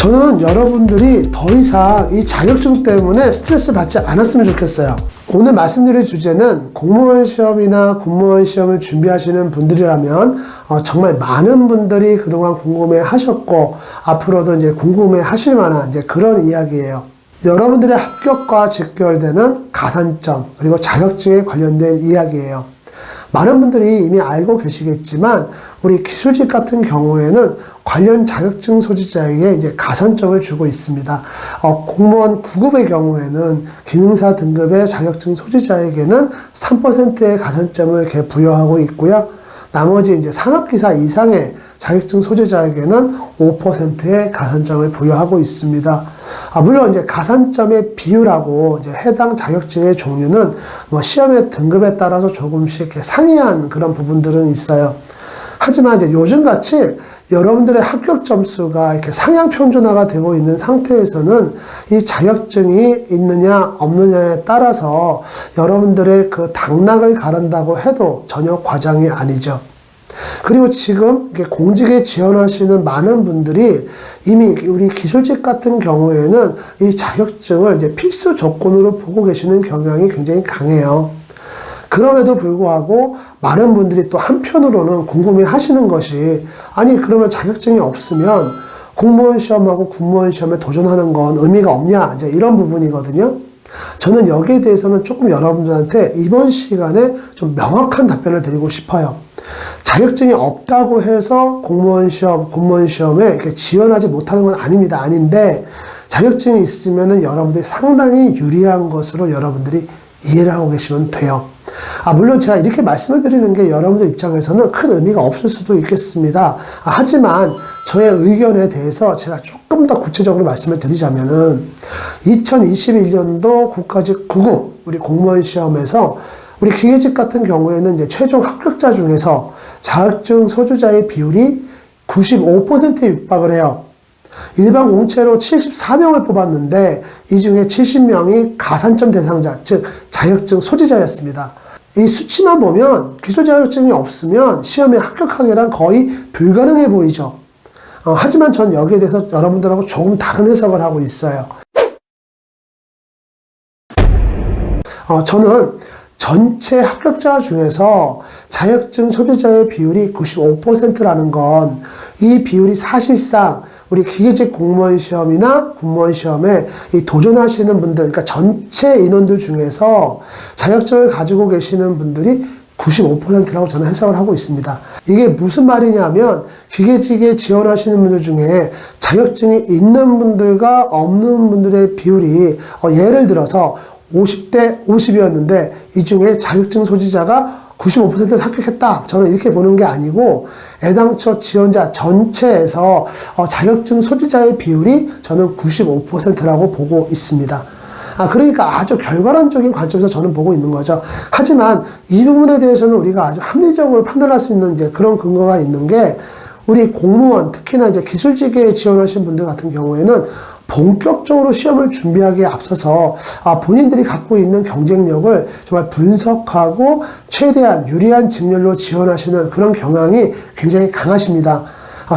저는 여러분들이 더 이상 이 자격증 때문에 스트레스 받지 않았으면 좋겠어요. 오늘 말씀드릴 주제는 공무원 시험이나 군무원 시험을 준비하시는 분들이라면 정말 많은 분들이 그동안 궁금해 하셨고 앞으로도 이제 궁금해 하실 만한 이제 그런 이야기예요. 여러분들의 합격과 직결되는 가산점 그리고 자격증에 관련된 이야기예요. 많은 분들이 이미 알고 계시겠지만 우리 기술직 같은 경우에는 관련 자격증 소지자에게 이제 가산점을 주고 있습니다. 공무원 9급의 경우에는 기능사 등급의 자격증 소지자에게는 3%의 가산점을 이렇게 부여하고 있고요. 나머지 이제 산업기사 이상의 자격증 소지자에게는 5%의 가산점을 부여하고 있습니다. 물론 이제 가산점의 비율하고 이제 해당 자격증의 종류는 시험의 등급에 따라서 조금씩 이렇게 상이한 그런 부분들은 있어요. 하지만 이제 요즘같이 여러분들의 합격 점수가 이렇게 상향 평준화가 되고 있는 상태에서는 이 자격증이 있느냐 없느냐에 따라서 여러분들의 그 당락을 가른다고 해도 전혀 과장이 아니죠. 그리고 지금 공직에 지원하시는 많은 분들이 이미 우리 기술직 같은 경우에는 이 자격증을 이제 필수 조건으로 보고 계시는 경향이 굉장히 강해요. 그럼에도 불구하고 많은 분들이 또 한편으로는 궁금해 하시는 것이 아니 그러면 자격증이 없으면 공무원 시험하고 군무원 시험에 도전하는 건 의미가 없냐 이제 이런 부분이거든요. 저는 여기에 대해서는 조금 여러분들한테 이번 시간에 좀 명확한 답변을 드리고 싶어요. 자격증이 없다고 해서 공무원 시험, 군무원 시험에 이렇게 지원하지 못하는 건 아닙니다. 아닌데 자격증이 있으면은 여러분들이 상당히 유리한 것으로 여러분들이 이해를 하고 계시면 돼요. 물론 제가 이렇게 말씀을 드리는 게 여러분들 입장에서는 큰 의미가 없을 수도 있겠습니다. 하지만 저의 의견에 대해서 제가 조금 더 구체적으로 말씀을 드리자면은 2021년도 국가직 9급 우리 공무원 시험에서 우리 기계직 같은 경우에는 이제 최종 합격자 중에서 자격증 소유자의 비율이 95%에 육박을 해요. 일반 공채로 74명을 뽑았는데 이 중에 70명이 가산점 대상자, 즉 자격증 소지자였습니다. 이 수치만 보면 기술 자격증이 없으면 시험에 합격하기란 거의 불가능해 보이죠. 하지만 전 여기에 대해서 여러분들하고 조금 다른 해석을 하고 있어요. 저는 전체 합격자 중에서 자격증 소지자의 비율이 95%라는 건 이 비율이 사실상 우리 기계직 공무원 시험이나 군무원 시험에 이 도전하시는 분들, 그러니까 전체 인원들 중에서 자격증을 가지고 계시는 분들이 95%라고 저는 해석을 하고 있습니다. 이게 무슨 말이냐면 기계직에 지원하시는 분들 중에 자격증이 있는 분들과 없는 분들의 비율이 예를 들어서 50대 50이었는데 이 중에 자격증 소지자가 95%를 합격했다. 저는 이렇게 보는 게 아니고 애당초 지원자 전체에서 자격증 소지자의 비율이 저는 95%라고 보고 있습니다. 그러니까 아주 결과론적인 관점에서 저는 보고 있는 거죠. 하지만 이 부분에 대해서는 우리가 아주 합리적으로 판단할 수 있는 이제 그런 근거가 있는 게 우리 공무원, 특히나 이제 기술직에 지원하신 분들 같은 경우에는 본격적으로 시험을 준비하기에 앞서서 본인들이 갖고 있는 경쟁력을 정말 분석하고 최대한 유리한 직렬로 지원하시는 그런 경향이 굉장히 강하십니다.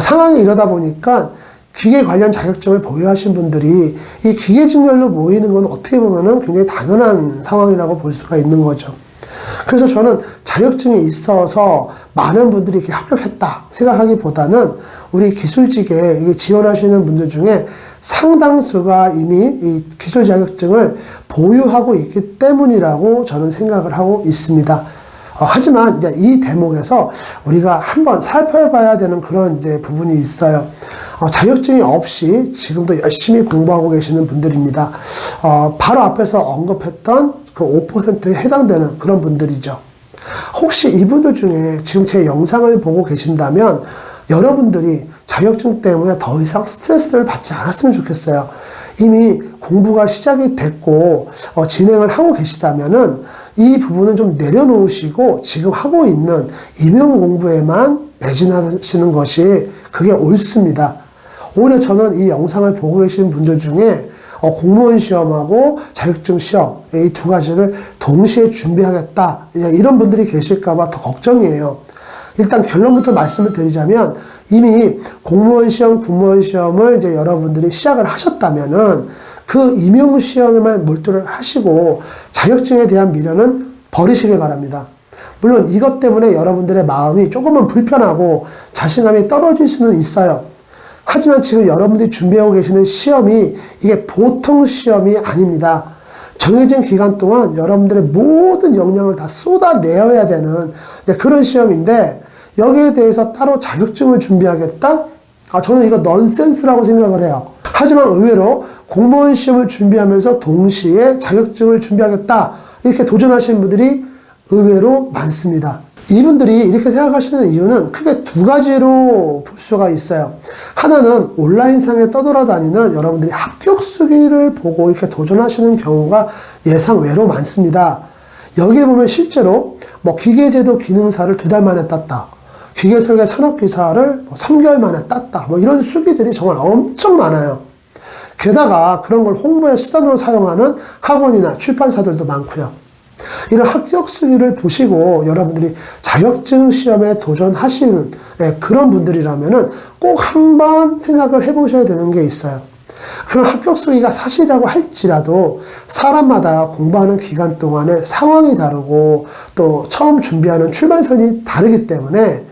상황이 이러다 보니까 기계 관련 자격증을 보유하신 분들이 이 기계 직렬로 모이는 건 어떻게 보면은 굉장히 당연한 상황이라고 볼 수가 있는 거죠. 그래서 저는 자격증이 있어서 많은 분들이 이렇게 합격했다 생각하기보다는 우리 기술직에 지원하시는 분들 중에 상당수가 이미 이 기술 자격증을 보유하고 있기 때문이라고 저는 생각을 하고 있습니다. 하지만 이제 이 대목에서 우리가 한번 살펴봐야 되는 그런 이제 부분이 있어요. 자격증이 없이 지금도 열심히 공부하고 계시는 분들입니다. 바로 앞에서 언급했던 그 5%에 해당되는 그런 분들이죠. 혹시 이분들 중에 지금 제 영상을 보고 계신다면 여러분들이 자격증 때문에 더 이상 스트레스를 받지 않았으면 좋겠어요. 이미 공부가 시작이 됐고 진행을 하고 계시다면은 이 부분은 좀 내려놓으시고 지금 하고 있는 임용 공부에만 매진하시는 것이 그게 옳습니다. 오히려 저는 이 영상을 보고 계신 분들 중에 공무원 시험하고 자격증 시험 이 두 가지를 동시에 준비하겠다 이런 분들이 계실까 봐 더 걱정이에요. 일단 결론부터 말씀을 드리자면 이미 공무원 시험, 군무원 시험을 이제 여러분들이 시작을 하셨다면은 그 임용 시험에만 몰두를 하시고 자격증에 대한 미련은 버리시길 바랍니다. 물론 이것 때문에 여러분들의 마음이 조금은 불편하고 자신감이 떨어질 수는 있어요. 하지만 지금 여러분들이 준비하고 계시는 시험이 이게 보통 시험이 아닙니다. 정해진 기간 동안 여러분들의 모든 역량을 다 쏟아내어야 되는 그런 시험인데 여기에 대해서 따로 자격증을 준비하겠다? 저는 이거 넌센스라고 생각을 해요. 하지만 의외로 공무원 시험을 준비하면서 동시에 자격증을 준비하겠다 이렇게 도전하시는 분들이 의외로 많습니다. 이분들이 이렇게 생각하시는 이유는 크게 두 가지로 볼 수가 있어요. 하나는 온라인상에 떠돌아다니는 여러분들이 합격 수기를 보고 이렇게 도전하시는 경우가 예상외로 많습니다. 여기에 보면 실제로 기계제도 기능사를 2달 만에 땄다. 기계설계 산업기사를 3개월 만에 땄다. 이런 수기들이 정말 엄청 많아요. 게다가 그런 걸 홍보의 수단으로 사용하는 학원이나 출판사들도 많고요. 이런 합격 수기를 보시고 여러분들이 자격증 시험에 도전하시는 그런 분들이라면은 꼭 한번 생각을 해보셔야 되는 게 있어요. 그런 합격 수기가 사실이라고 할지라도 사람마다 공부하는 기간 동안에 상황이 다르고 또 처음 준비하는 출발선이 다르기 때문에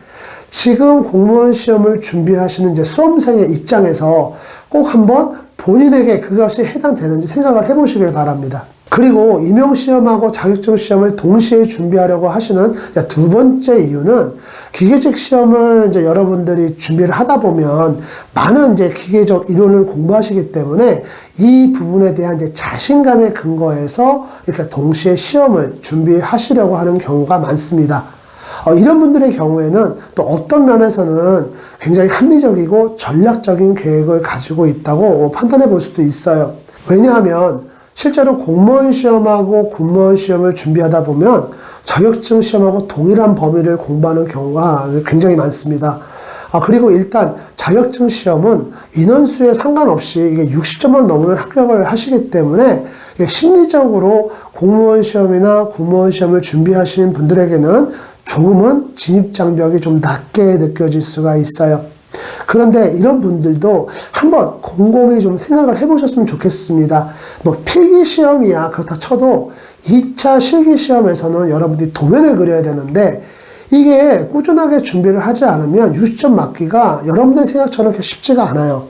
지금 공무원 시험을 준비하시는 이제 수험생의 입장에서 꼭 한번 본인에게 그것이 해당되는지 생각을 해보시길 바랍니다. 그리고 임용시험하고 자격증시험을 동시에 준비하려고 하시는 두 번째 이유는 기계직 시험을 이제 여러분들이 준비를 하다 보면 많은 이제 기계적 이론을 공부하시기 때문에 이 부분에 대한 이제 자신감에 근거해서 이렇게 동시에 시험을 준비하시려고 하는 경우가 많습니다. 이런 분들의 경우에는 또 어떤 면에서는 굉장히 합리적이고 전략적인 계획을 가지고 있다고 판단해 볼 수도 있어요. 왜냐하면 실제로 공무원 시험하고 군무원 시험을 준비하다 보면 자격증 시험하고 동일한 범위를 공부하는 경우가 굉장히 많습니다. 그리고 일단 자격증 시험은 인원수에 상관없이 이게 60점만 넘으면 합격을 하시기 때문에 심리적으로 공무원 시험이나 군무원 시험을 준비하시는 분들에게는 조금은 진입장벽이 좀 낮게 느껴질 수가 있어요. 그런데 이런 분들도 한번 곰곰이 좀 생각을 해보셨으면 좋겠습니다. 필기시험이야 그렇다 쳐도 2차 실기시험에서는 여러분들이 도면을 그려야 되는데 이게 꾸준하게 준비를 하지 않으면 60점 맞기가 여러분들 생각처럼 그렇게 쉽지가 않아요.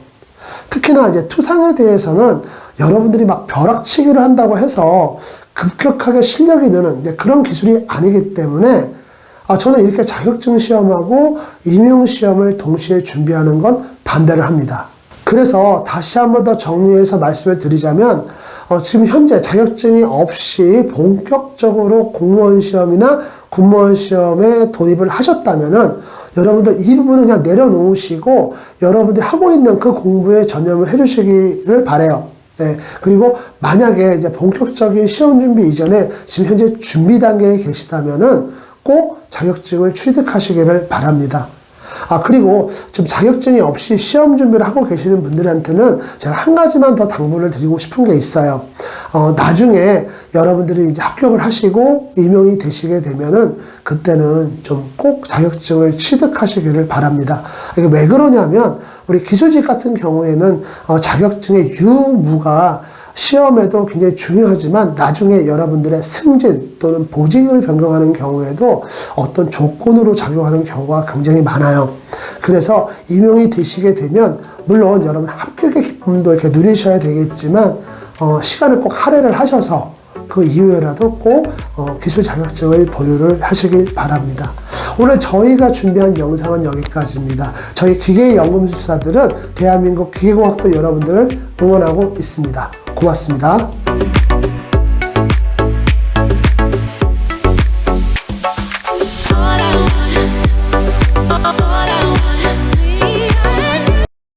특히나 이제 투상에 대해서는 여러분들이 벼락치기를 한다고 해서 급격하게 실력이 느는 이제 그런 기술이 아니기 때문에 저는 이렇게 자격증 시험하고 임용 시험을 동시에 준비하는 건 반대를 합니다. 그래서 다시 한 번 더 정리해서 말씀을 드리자면 지금 현재 자격증이 없이 본격적으로 공무원 시험이나 군무원 시험에 돌입을 하셨다면은 여러분들 이 부분은 그냥 내려놓으시고 여러분들이 하고 있는 그 공부에 전념을 해주시기를 바라요. 네. 그리고 만약에 이제 본격적인 시험 준비 이전에 지금 현재 준비 단계에 계시다면은 꼭 자격증을 취득하시기를 바랍니다. 그리고 지금 자격증이 없이 시험 준비를 하고 계시는 분들한테는 제가 한 가지만 더 당부를 드리고 싶은 게 있어요. 나중에 여러분들이 이제 합격을 하시고 임용이 되시게 되면은 그때는 좀 꼭 자격증을 취득하시기를 바랍니다. 이게 왜 그러냐면 우리 기술직 같은 경우에는 자격증의 유무가 시험에도 굉장히 중요하지만 나중에 여러분들의 승진 또는 보직을 변경하는 경우에도 어떤 조건으로 작용하는 경우가 굉장히 많아요. 그래서 임용이 되시게 되면 물론 여러분 합격의 기쁨도 이렇게 누리셔야 되겠지만 시간을 꼭 할애를 하셔서 그 이후에라도 꼭 기술 자격증을 보유를 하시길 바랍니다. 오늘 저희가 준비한 영상은 여기까지입니다. 저희 기계연금술사들은 대한민국 기계공학도 여러분들을 응원하고 있습니다. 고맙습니다.